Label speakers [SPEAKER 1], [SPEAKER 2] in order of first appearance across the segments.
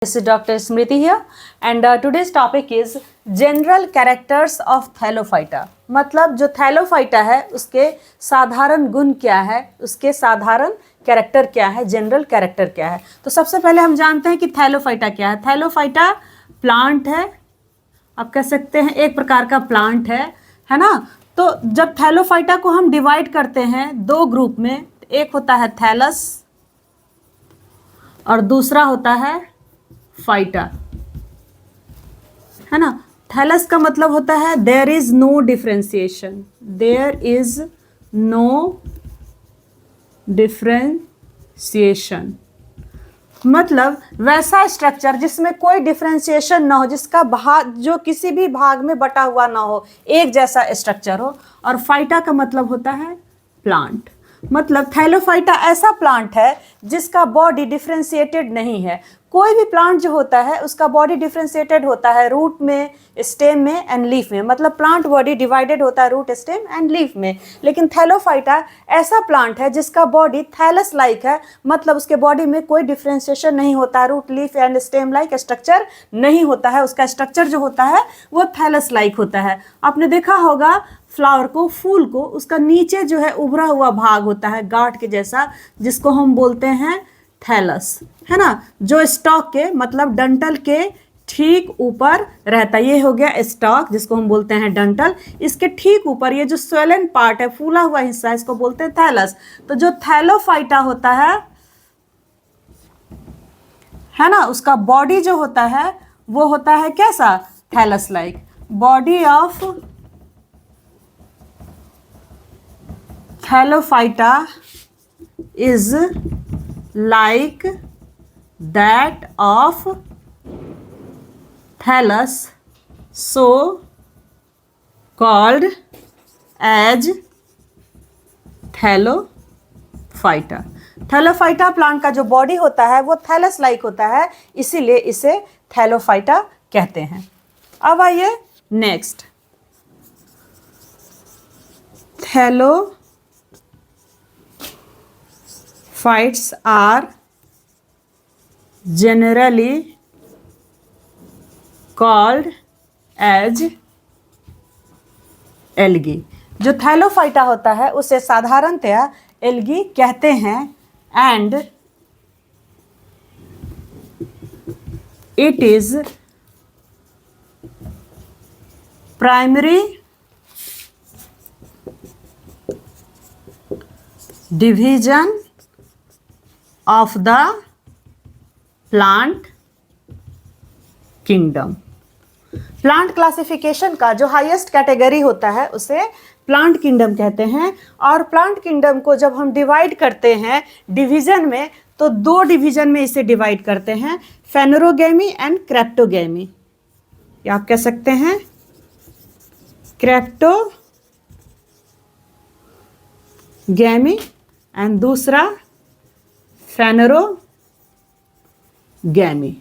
[SPEAKER 1] This is Dr. Smriti here and today's topic is general characters of Thallophyta। मतलब जो Thallophyta है उसके साधारण गुण क्या है, उसके साधारण कैरेक्टर क्या है, जनरल कैरेक्टर क्या है। तो सबसे पहले हम जानते हैं कि थैलोफाइटा क्या है। थैलोफाइटा प्लांट है, आप कह सकते हैं एक प्रकार का प्लांट है ना। तो जब थैलोफाइटा को हम डिवाइड करते हैं दो ग्रुप में, एक होता है थैलस और दूसरा होता है फाइटा, है ना। थैलस का मतलब होता है there is no differentiation, there is no differentiation मतलब वैसा स्ट्रक्चर जिसमें कोई डिफरेंशिएशन ना हो, जिसका भाग जो किसी भी भाग में बटा हुआ ना हो, एक जैसा स्ट्रक्चर हो। और फाइटा का मतलब होता है प्लांट, मतलब थैलोफाइटा ऐसा प्लांट है जिसका बॉडी डिफरेंशिएटेड नहीं है। कोई भी प्लांट जो होता है उसका बॉडी डिफरेंशिएटेड होता है रूट में, स्टेम में एंड लीफ में, मतलब प्लांट बॉडी डिवाइडेड होता है रूट, स्टेम एंड लीफ में। लेकिन थैलोफाइटा ऐसा प्लांट है जिसका बॉडी थैलस लाइक है, मतलब उसके बॉडी में कोई डिफरेंशिएशन नहीं होता, root, leaf and stem like structure नहीं होता है। उसका स्ट्रक्चर जो होता है वो थैलस लाइक होता है। आपने देखा होगा फ्लावर को, फूल को, उसका नीचे जो है उभरा हुआ भाग होता है गांठ के जैसा, जिसको हम बोलते हैं थैलस, है ना। जो स्टॉक के मतलब डंठल के ठीक ऊपर रहता है, ये हो गया स्टॉक जिसको हम बोलते हैं डंठल। इसके ठीक ऊपर ये जो स्वेलन पार्ट है, फूला हुआ हिस्सा, इसको बोलते हैं थैलस। तो जो थैलोफाइटा होता है ना, उसका बॉडी जो होता है वो होता है कैसा, thallus like. Body of thallophyta is like that of thallus, so called as thallophyta. Thallophyta plant का जो बॉडी होता है वो थैलस लाइक होता है, इसीलिए इसे थैलोफाइटा कहते हैं। अब आइए next, Phytes are generally called as algae। जो थैलोफाइटा होता है उसे साधारणतया एल्गी कहते हैं। And it is primary division of the plant kingdom. Plant classification का जो हाईएस्ट कैटेगरी होता है उसे प्लांट किंगडम कहते हैं। और प्लांट किंगडम को जब हम डिवाइड करते हैं डिवीजन में, तो दो डिवीजन में इसे डिवाइड करते हैं, फेनोरोगैमी एंड क्रेप्टोगैमी। या आप कह सकते हैं क्रेप्टोगैमी एंड दूसरा फेनोरोगैमी।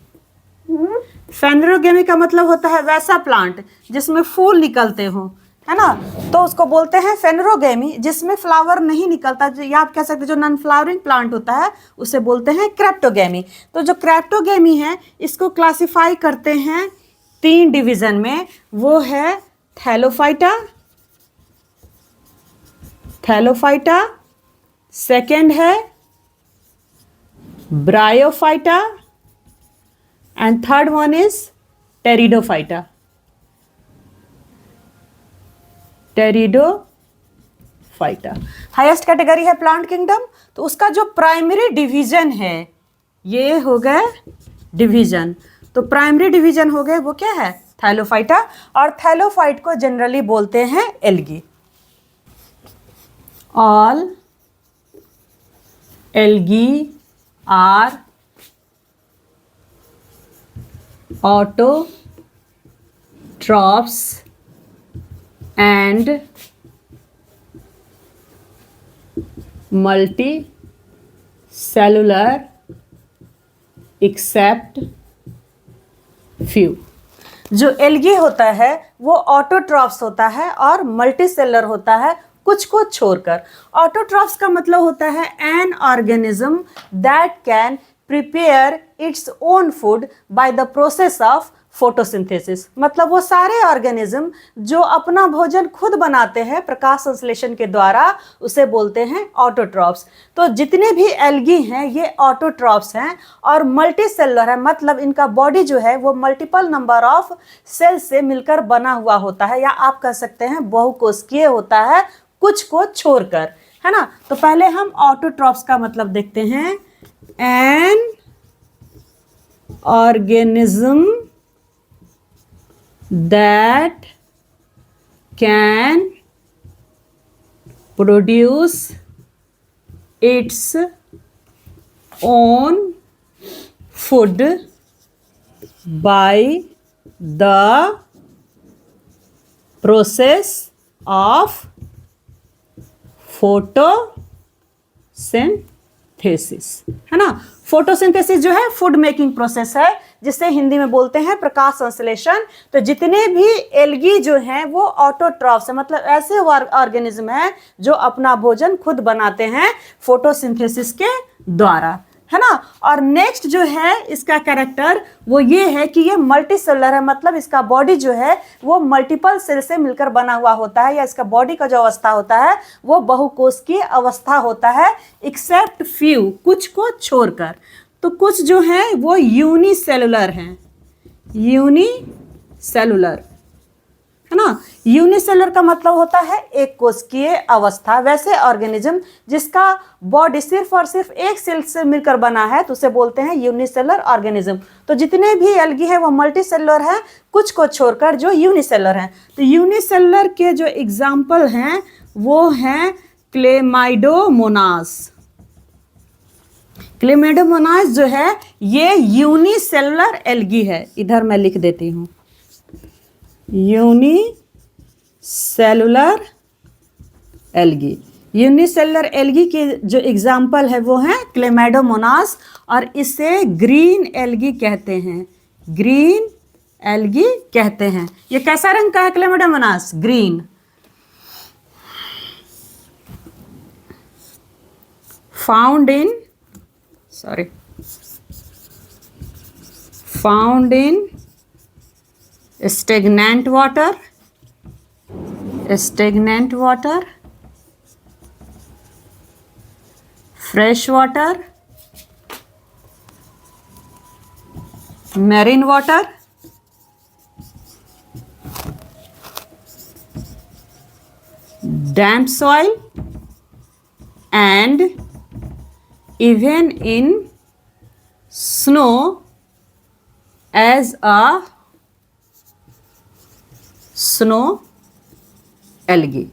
[SPEAKER 1] फेनोरोगैमी का मतलब होता है वैसा प्लांट जिसमें फूल निकलते हो, है ना, तो उसको बोलते हैं फेनोरोगैमी। जिसमें फ्लावर नहीं निकलता, या आप कह सकते हैं जो नॉन फ्लावरिंग प्लांट होता है उसे बोलते हैं क्रेप्टोगैमी। तो जो क्रेप्टोगैमी है इसको क्लासिफाई करते हैं तीन डिवीजन में, वो है थैलोफाइटा, सेकेंड है bryophyta and third one is pteridophyta. Highest category है प्लांट किंगडम, तो उसका जो प्राइमरी डिवीजन है, ये हो गए डिवीजन, तो प्राइमरी डिवीजन हो गए वो क्या है, थैलोफाइटा। और थैलोफाइट को जनरली बोलते हैं algae. All algae are autotrophs and multicellular except few। जो एल्गी होता है वो ऑटोट्रॉफ्स होता है और मल्टीसेलर होता है, कुछ को छोड़कर। ऑटोट्रॉफ्स का मतलब होता है an organism that can prepare its own food by the process of photosynthesis. मतलब वो सारे ऑर्गेनिज्म जो अपना भोजन खुद बनाते हैं प्रकाश संश्लेषण के द्वारा, उसे बोलते हैं ऑटोट्रॉप्स। तो जितने भी एल्गी हैं ये ऑटोट्रॉप्स हैं और मल्टी सेलुलर है, मतलब इनका बॉडी जो है वो मल्टीपल नंबर ऑफ सेल से मिलकर बना हुआ होता है, या आप कह सकते हैं बहुकोशिकीय होता है, कुछ को छोड़कर, है ना। तो पहले हम ऑटोट्रॉप्स का मतलब देखते हैं। An organism that can produce its own food by the process of photosynthesis, है ना। फोटोसिंथेसिस जो है फूड मेकिंग प्रोसेस है, जिसे हिंदी में बोलते हैं प्रकाश संश्लेषण। तो जितने भी एल्गी जो हैं वो ऑटोट्रॉफ्स है, मतलब ऐसे ऑर्गेनिज्म हैं जो अपना भोजन खुद बनाते हैं फोटोसिंथेसिस के द्वारा, है ना। और नेक्स्ट जो है इसका कैरेक्टर वो ये है कि ये मल्टी सेलुलर है, मतलब इसका बॉडी जो है वो मल्टीपल सेल से मिलकर बना हुआ होता है, या इसका बॉडी का जो अवस्था होता है वो बहुकोशिकीय अवस्था होता है, एक्सेप्ट फ्यू, कुछ को छोड़कर। तो कुछ जो है वो यूनिसेलुलर हैं, यूनिसेलुलर, है ना। यूनिसेलुलर का मतलब होता है एक कोशिकीय अवस्था। वैसे ऑर्गेनिज्म जिसका बॉडी सिर्फ और सिर्फ एक सेल से मिलकर बना है तो उसे बोलते हैं यूनिसेलुलर ऑर्गेनिज्म। तो जितने भी एल्गी है वो मल्टी सेलुलर है, कुछ को छोड़कर जो यूनिसेलुलर हैं। तो यूनिसेलुलर के जो एग्जाम्पल हैं वो हैं क्लेमाइडोमोनास। क्लेमाइडोमोनास जो है ये यूनिसेलुलर एल्गी है, इधर मैं लिख देती हूँ, यूनिसेलुलर एल्गी। यूनिसेलुलर एल्गी के जो एग्जाम्पल है वो हैं क्लेमाइडोमोनास, और इसे ग्रीन एल्गी कहते हैं, ग्रीन एल्गी कहते हैं। ये कैसा रंग का है Chlamydomonas? Green. Found in stagnant water, fresh water, marine water, damp soil, and even in snow as a snow algae,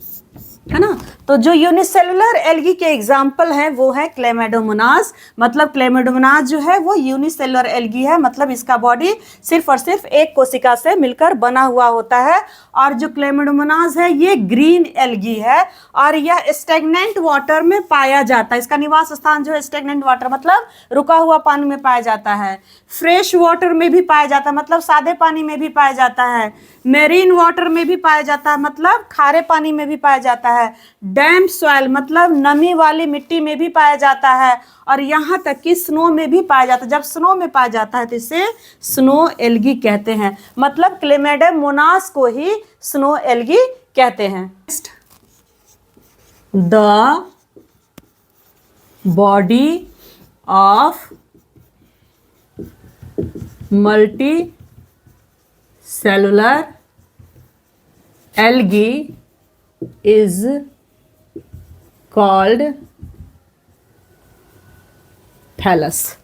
[SPEAKER 1] है ना। तो जो यूनिसेलुलर एल्गी के एग्जाम्पल हैं वो है क्लेमाइडोमोनास। मतलब क्लेमाइडोमोनास जो है वो यूनिसेलुलर एल्गी है, मतलब इसका बॉडी सिर्फ और सिर्फ एक कोशिका से मिलकर बना हुआ होता है। और जो क्लेमाइडोमोनास है ये ग्रीन एल्गी है और यह स्टेगनेंट वाटर में पाया जाता है। इसका निवास स्थान जो है स्टेगनेंट वाटर मतलब रुका हुआ पानी में पाया जाता है। फ्रेश वाटर में भी पाया जाता है, मतलब सादे पानी में भी पाया जाता है। मेरीन वाटर में भी पाया जाता है, मतलब खारे पानी में भी पाया जाता है। डैम्प सॉइल मतलब नमी वाली मिट्टी में भी पाया जाता है, और यहाँ तक कि स्नो में भी पाया जाता है। जब स्नो में पाया जाता है तो इसे स्नो एल्गी कहते हैं। मतलब क्लेमाइडोमोनास को ही स्नो एल्गी कहते हैं। The body of multicellular algae is called thallus.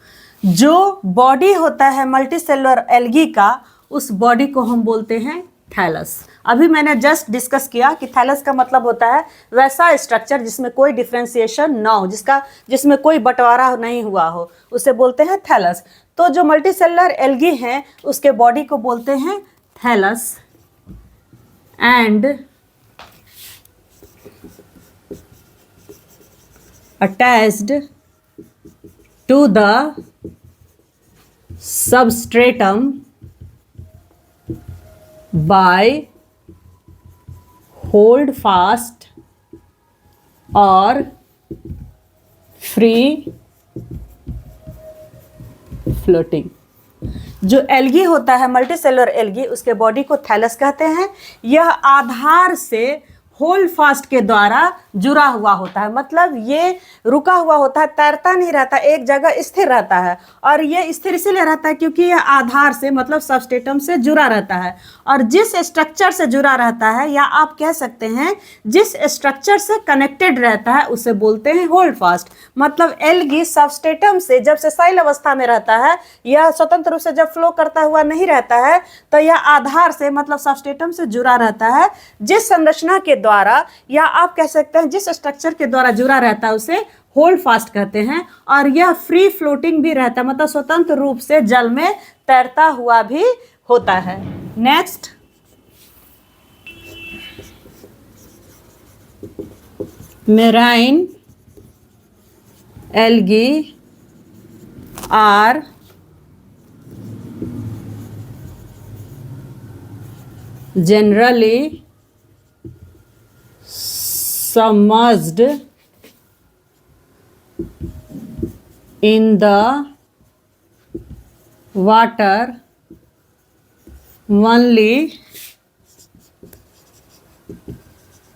[SPEAKER 1] जो बॉडी होता है मल्टी सेलुलर एल्गी का, उस बॉडी को हम बोलते हैं थैलस। अभी मैंने जस्ट डिस्कस किया कि थैलस का मतलब होता है वैसा स्ट्रक्चर जिसमें कोई डिफरेंशिएशन ना हो, जिसमें कोई बंटवारा नहीं हुआ हो, उसे बोलते हैं थैलस। तो जो मल्टी सेलुलर एल्गी हैं उसके बॉडी को बोलते हैं thallus. And attached to the substratum by hold fast or free floating. जो एल्गी होता है, मल्टीसेलुलर एल्गी, उसके बॉडी को थैलस कहते हैं। यह आधार से होल्ड फास्ट के द्वारा जुड़ा हुआ होता है, मतलब ये रुका हुआ होता है, तैरता नहीं रहता, एक जगह स्थिर रहता है। और ये स्थिर इसीलिए रहता है क्योंकि यह आधार से मतलब सबस्टेटम से जुड़ा रहता है। और जिस स्ट्रक्चर से जुड़ा रहता है, या आप कह सकते हैं जिस स्ट्रक्चर से कनेक्टेड रहता है, उसे बोलते हैं होल्ड फास्ट। मतलब एल्गी सबस्टेटम से जब सेसाइल अवस्था में रहता है, यह स्वतंत्र रूप से जब फ्लो करता हुआ नहीं रहता है, तो यह आधार से मतलब सबस्टेटम से जुड़ा रहता है। जिस संरचना के द्वारा, या आप कह सकते हैं जिस स्ट्रक्चर के द्वारा जुड़ा रहता है, उसे होल्ड फास्ट कहते हैं। और यह फ्री फ्लोटिंग भी रहता है, मतलब स्वतंत्र रूप से जल में तैरता हुआ भी होता है। Next, marine algae are generally submerged in the water only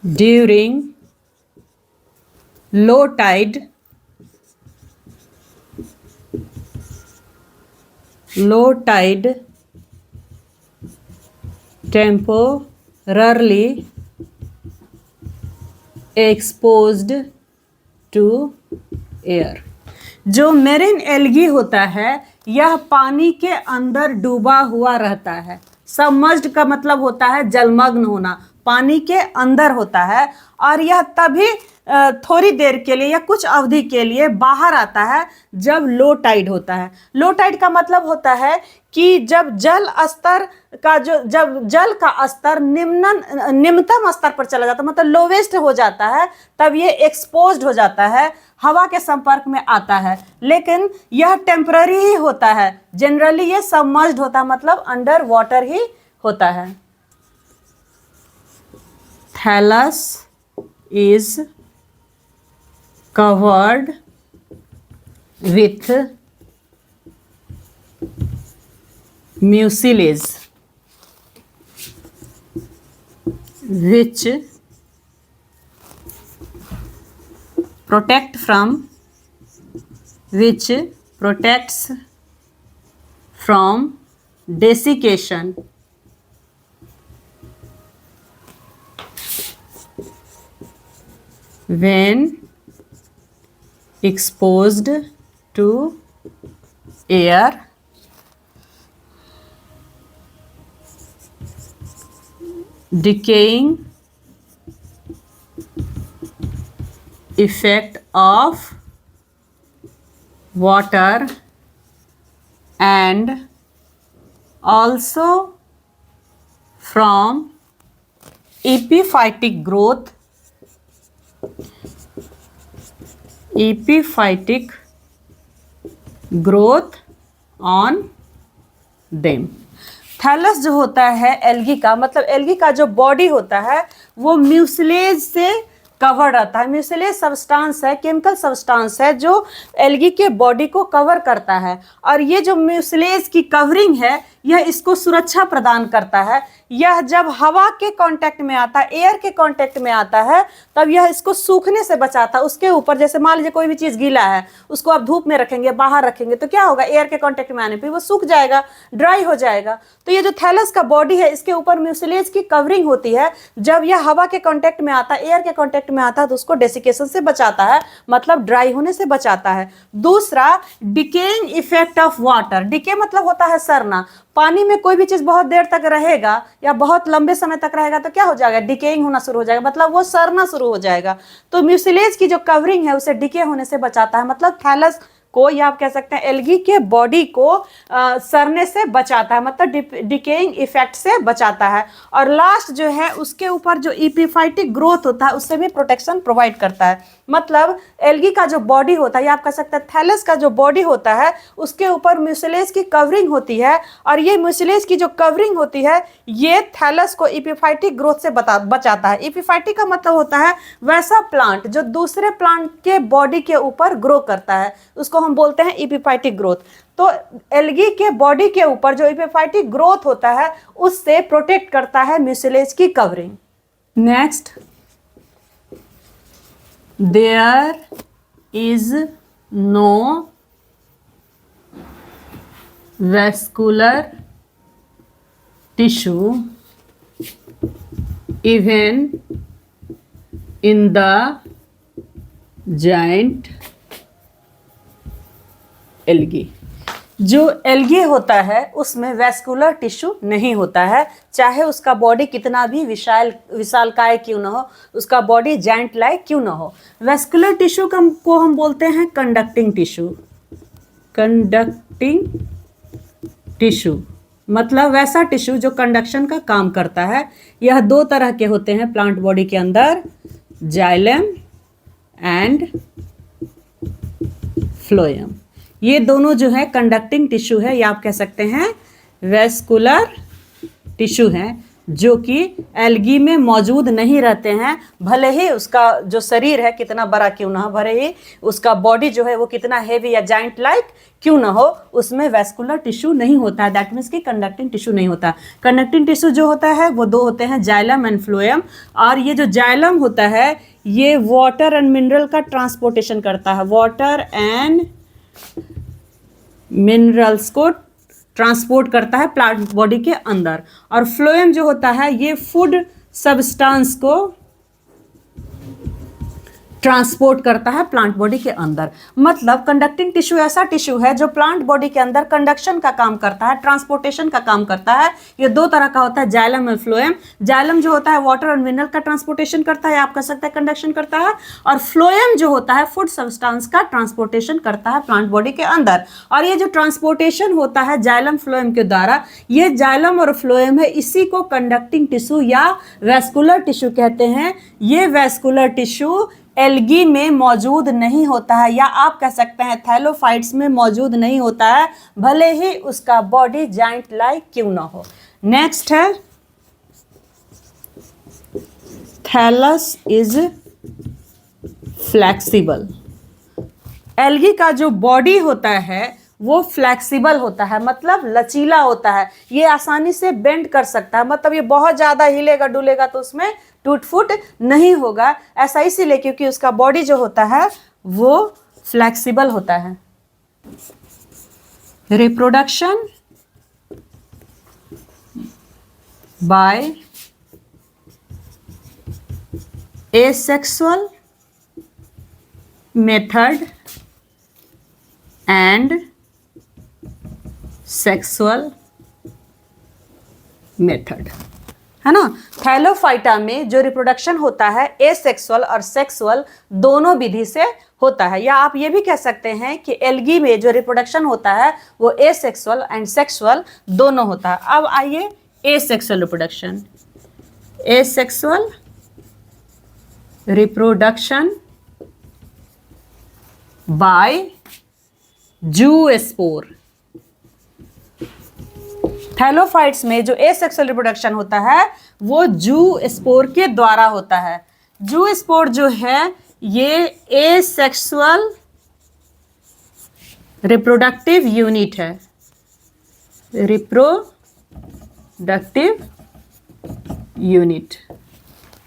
[SPEAKER 1] during low tide, temporarily exposed to air। जो मेरीन एल्गी होता है, यह पानी के अंदर डूबा हुआ रहता है। सबमर्ज्ड का मतलब होता है जलमग्न होना, पानी के अंदर होता है। और यह तभी थोड़ी देर के लिए या कुछ अवधि के लिए बाहर आता है जब लो टाइड होता है। लो टाइड का मतलब होता है कि जब जल का स्तर निम्नतम स्तर पर चला जाता है, मतलब लोवेस्ट हो जाता है, तब ये एक्सपोज्ड हो जाता है, हवा के संपर्क में आता है। लेकिन यह टेम्पररी ही होता है, जनरली ये सबमर्ज्ड होता है, मतलब अंडर वाटर ही होता है। Thallus is covered with mucilage which protects from desiccation when exposed to air, decaying effect of water, and also from epiphytic growth on them। Thallus जो होता है एल्गी का, मतलब एल्गी का जो बॉडी होता है वो म्यूसिलेज से कवर रहता है। म्यूसिलेज सब्सटेंस है, केमिकल सब्सटेंस है जो एल्गी के बॉडी को कवर करता है। और ये जो म्यूसिलेज की कवरिंग है, यह इसको सुरक्षा प्रदान करता है। यह जब हवा के कांटेक्ट में आता है, एयर के कांटेक्ट में आता है, तब यह इसको सूखने से बचाता है। उसके ऊपर जैसे मान लीजिए कोई भी चीज़ गीला है, उसको आप धूप में रखेंगे, बाहर रखेंगे, तो क्या होगा, एयर के कांटेक्ट में आने पर वो सूख जाएगा, ड्राई हो जाएगा। तो ये जो थैलस का बॉडी है, इसके ऊपर म्यूसिलेज की कवरिंग होती है। जब यह हवा के कांटेक्ट में आता है, एयर के कांटेक्ट में आता है, तो उसको डेसिकेशन से बचाता है, मतलब ड्राई होने से बचाता है। दूसरा, decaying effect of water. Decay मतलब होता है सड़ना। पानी में कोई भी चीज बहुत देर तक रहेगा या बहुत लंबे समय तक रहेगा तो क्या हो जाएगा, डिकेइंग होना शुरू हो जाएगा, मतलब वो सड़ना शुरू हो जाएगा। तो म्यूसिलेज की जो कवरिंग है उसे डिके होने से बचाता है, मतलब थैलस को, या आप कह सकते हैं एल्गी के बॉडी को सड़ने से बचाता है, मतलब डिकेइंग इफेक्ट से बचाता है। और लास्ट जो है, उसके ऊपर जो इपिफाइटिक ग्रोथ होता है उससे भी प्रोटेक्शन प्रोवाइड करता है। मतलब एल्गी का जो बॉडी होता है, या आप कह सकते हैं थैलस का जो बॉडी होता है, उसके ऊपर म्यूसिलेज की कवरिंग होती है। और ये म्यूसिलेज की जो कवरिंग होती है, ये थैलस को इपिफाइटिक ग्रोथ से बचाता है। इपिफाइटिक का मतलब होता है वैसा प्लांट जो दूसरे प्लांट के बॉडी के ऊपर ग्रो करता है, उसको हम बोलते हैं इपिफाइटिक ग्रोथ। तो एल्गी के बॉडी के ऊपर जो एपिफाइटिक ग्रोथ होता है उससे प्रोटेक्ट करता है म्यूसिलेज की covering. Next, there is no vascular tissue even in the giant algae। जो एल्गी होता है उसमें वैस्कुलर टिश्यू नहीं होता है, चाहे उसका बॉडी कितना भी विशालकाय क्यों ना हो, उसका बॉडी जाइंट लाइक क्यों ना हो। वैस्कुलर टिश्यू को हम बोलते हैं कंडक्टिंग टिश्यू। कंडक्टिंग टिश्यू मतलब वैसा टिश्यू जो कंडक्शन का काम करता है। यह दो तरह के होते हैं प्लांट बॉडी के अंदर, जाइलम एंड फ्लोएम। ये दोनों जो है कंडक्टिंग टिश्यू है, या आप कह सकते हैं वैस्कुलर टिश्यू हैं, जो कि एल्गी में मौजूद नहीं रहते हैं। भले ही उसका जो शरीर है कितना बड़ा क्यों ना हो, भले ही उसका बॉडी जो है वो कितना हेवी या जाइंट लाइक क्यों ना हो, उसमें वैस्कुलर टिश्यू नहीं होता है। दैट मीन्स कि कंडक्टिंग टिश्यू नहीं होता। कंडक्टिंग टिश्यू जो होता है वो दो होते हैं, जाइलम एंड फ्लोएम। और ये जो जाइलम होता है ये वाटर एंड मिनरल का ट्रांसपोर्टेशन करता है, वाटर एंड मिनरल्स को ट्रांसपोर्ट करता है प्लांट बॉडी के अंदर। और फ्लोएम जो होता है ये फूड सब्सटेंस को ट्रांसपोर्ट करता है प्लांट बॉडी के अंदर। मतलब कंडक्टिंग टिश्यू ऐसा टिश्यू है जो प्लांट बॉडी के अंदर कंडक्शन का काम करता है, ट्रांसपोर्टेशन का काम करता है। ये दो तरह का होता है, जाइलम और फ्लोएम। जाइलम जो होता है वाटर और मिनरल का ट्रांसपोर्टेशन करता है, आप कह सकते हैं कंडक्शन करता है। और फ्लोएम जो होता है फूड सब्सटेंस का ट्रांसपोर्टेशन करता है प्लांट बॉडी के अंदर। और ये जो ट्रांसपोर्टेशन होता है जाइलम फ्लोएम के द्वारा, ये जाइलम और फ्लोएम है, इसी को कंडक्टिंग टिश्यू या वैस्कुलर टिश्यू कहते हैं। ये वैस्कुलर टिश्यू एल्गी में मौजूद नहीं होता है, या आप कह सकते हैं थैलोफाइट्स में मौजूद नहीं होता है, भले ही उसका बॉडी जाइंट लाइक क्यों ना हो। नेक्स्ट है थैलस इज फ्लेक्सिबल। एल्गी का जो बॉडी होता है वो फ्लेक्सिबल होता है, मतलब लचीला होता है। ये आसानी से बेंड कर सकता है, मतलब ये बहुत ज़्यादा हिलेगा डुलेगा तो उसमें टूट फूट नहीं होगा। ऐसा इसीलिए क्योंकि उसका बॉडी जो होता है वो फ्लेक्सिबल होता है। Reproduction by asexual method and sexual method, है ना। थैलोफाइटा में जो रिप्रोडक्शन होता है एसेक्सुअल और सेक्सुअल दोनों विधि से होता है, या आप ये भी कह सकते हैं कि एल्गी में जो रिप्रोडक्शन होता है वो एसेक्सुअल एंड सेक्सुअल दोनों होता है। अब आइए asexual reproduction. Asexual reproduction by zoospore. Thallophytes में जो एसेक्सुअल रिप्रोडक्शन होता है वो जूस्पोर के द्वारा होता है। जूस्पोर जो है ये एसेक्सुअल रिप्रोडक्टिव यूनिट है, रिप्रोडक्टिव यूनिट,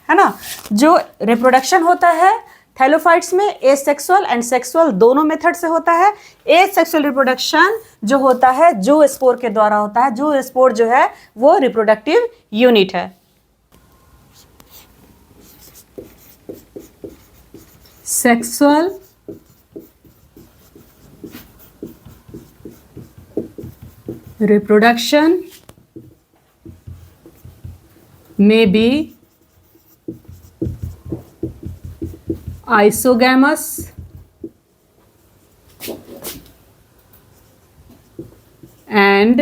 [SPEAKER 1] है ना। जो रिप्रोडक्शन होता है थैलोफाइट्स में एसेक्सुअल एंड सेक्सुअल दोनों मेथड से होता है। एसेक्सुअल रिप्रोडक्शन जो होता है जूस्पोर के द्वारा होता है। जूस्पोर जो है वो रिप्रोडक्टिव यूनिट है। Sexual reproduction may be isogamous and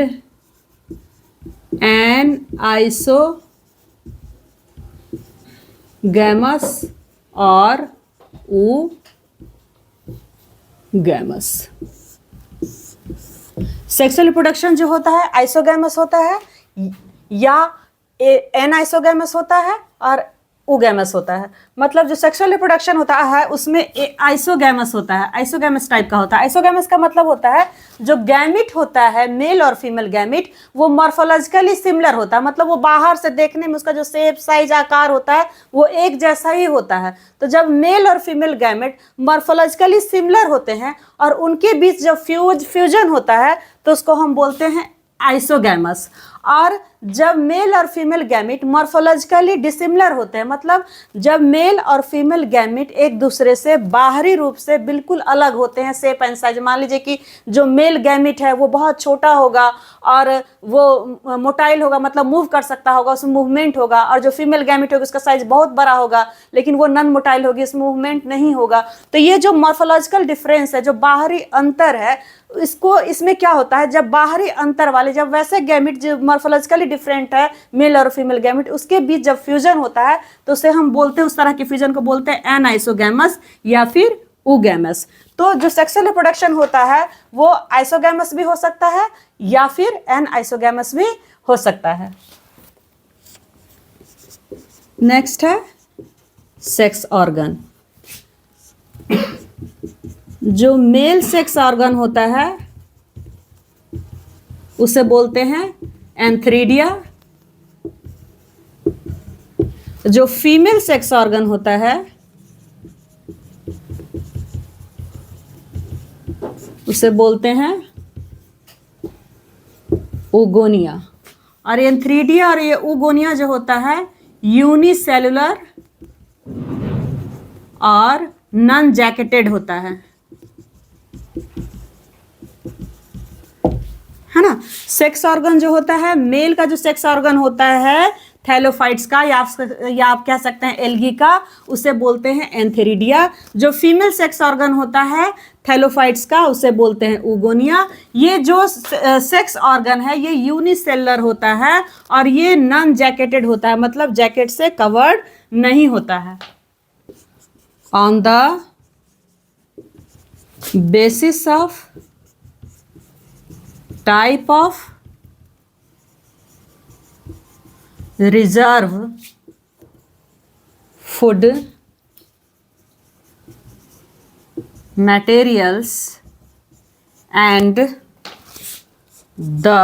[SPEAKER 1] anisogamous or oogamous। Sexual reproduction जो होता है आइसोगैमस होता है या एनाइसोगैमस होता है, और oogamous होता है। मतलब जो सेक्सुअल रिप्रोडक्शन होता है उसमें आइसोगैमस होता है, आइसोगैमस टाइप का होता है। आइसोगैमस का मतलब होता है जो गैमिट होता है, मेल और फीमेल गैमिट, वो मॉर्फोलॉजिकली सिमिलर होता है। मतलब वो बाहर से देखने में उसका जो शेप, साइज, आकार होता है वो एक जैसा ही होता है। तो जब मेल और फीमेल गैमेट मॉर्फोलॉजिकली सिमिलर होते हैं और उनके बीच जब फ्यूजन होता है तो उसको हम बोलते हैं आइसोगैमस। और जब मेल और फीमेल गैमिट मॉर्फोलॉजिकली डिसिमिलर होते हैं, मतलब जब मेल और फीमेल गैमिट एक दूसरे से बाहरी रूप से बिल्कुल अलग होते हैं, शेप एंड साइज। मान लीजिए कि जो मेल गैमिट है वो बहुत छोटा होगा और वो मोटाइल होगा, मतलब मूव कर सकता होगा, उसमें मूवमेंट होगा। और जो फीमेल गैमिट होगा उसका साइज बहुत बड़ा होगा लेकिन वो नॉन मोटाइल होगी, इसमें मूवमेंट नहीं होगा। तो ये जो मॉर्फोलॉजिकल डिफरेंस है, जो बाहरी अंतर है, इसमें क्या होता है, जब बाहरी अंतर वाले, जब वैसे गैमिट जो मॉर्फोलॉजिकली डिफरेंट है, मेल और फीमेल गैमिट, उसके बीच जब फ्यूजन होता है तो उसे हम बोलते हैं, उस तरह के फ्यूजन को बोलते हैं एनाइसोगैमस या फिर oogamous। तो जो सेक्सुअल रिप्रोडक्शन होता है वो आइसोगैमस भी हो सकता है या फिर एनाइसोगैमस भी हो सकता है। नेक्स्ट है सेक्स ऑर्गन। जो मेल सेक्स ऑर्गन होता है उसे बोलते हैं एंथ्रीडिया। जो फीमेल सेक्स ऑर्गन होता है उसे बोलते हैं ओगोनिया। और एंथ्रीडिया और ये ओगोनिया जो होता है यूनिसेलुलर और नॉन जैकेटेड होता है ना। सेक्स ऑर्गन जो होता है, मेल का जो सेक्स ऑर्गन होता है थैलोफाइट्स का या आप कह सकते हैं एल्गी का, उसे बोलते हैं एंथेरिडिया। जो फीमेल सेक्स ऑर्गन होता है थैलोफाइट्स का, उसे बोलते हैं ओगोनिया। ये जो सेक्स ऑर्गन है ये यूनिसेलुलर होता है और ये नॉन जैकेटेड होता है, मतलब जैकेट से कवर्ड नहीं होता है। On the basis of type of reserve food materials and the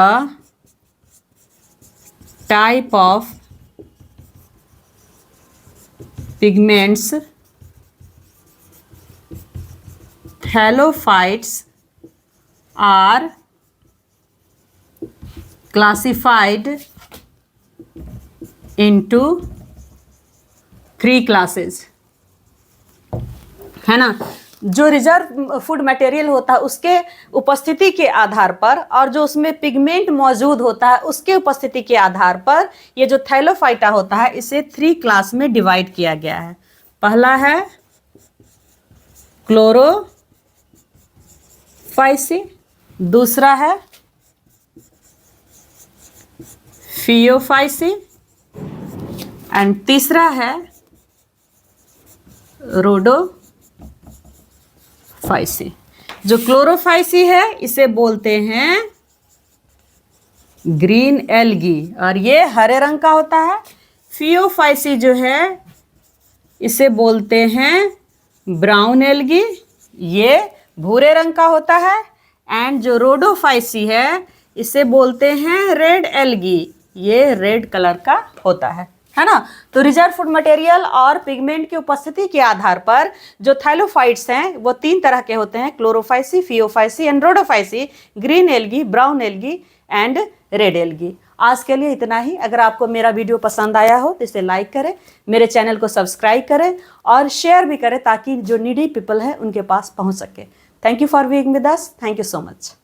[SPEAKER 1] type of pigments, thallophytes are classified into 3 classes, है ना। जो रिजर्व फूड मटेरियल होता है उसके उपस्थिति के आधार पर और जो उसमें पिगमेंट मौजूद होता है उसके उपस्थिति के आधार पर ये जो थैलोफाइटा होता है इसे 3 क्लास में डिवाइड किया गया है। पहला है क्लोरोफाइसी, दूसरा है फियोफाइसी एंड तीसरा है रोडोफाइसी। जो क्लोरोफाइसी है इसे बोलते हैं ग्रीन एल्गी और ये हरे रंग का होता है। फियोफाइसी जो है इसे बोलते हैं ब्राउन एल्गी, ये भूरे रंग का होता है। एंड जो रोडोफाइसी है इसे बोलते हैं रेड एल्गी, ये रेड कलर का होता है ना। तो रिजर्व फूड मटेरियल और पिगमेंट की उपस्थिति के आधार पर जो थैलोफाइट्स हैं वो 3 तरह के होते हैं, Chlorophyceae, Phaeophyceae and Rhodophyceae, green algae, brown algae and red algae. आज के लिए इतना ही। अगर आपको मेरा वीडियो पसंद आया हो तो इसे लाइक करें, मेरे चैनल को सब्सक्राइब करें और शेयर भी करें ताकि जो नीडी पीपल है उनके पास पहुंच सके। Thank you for being with us. Thank you so much.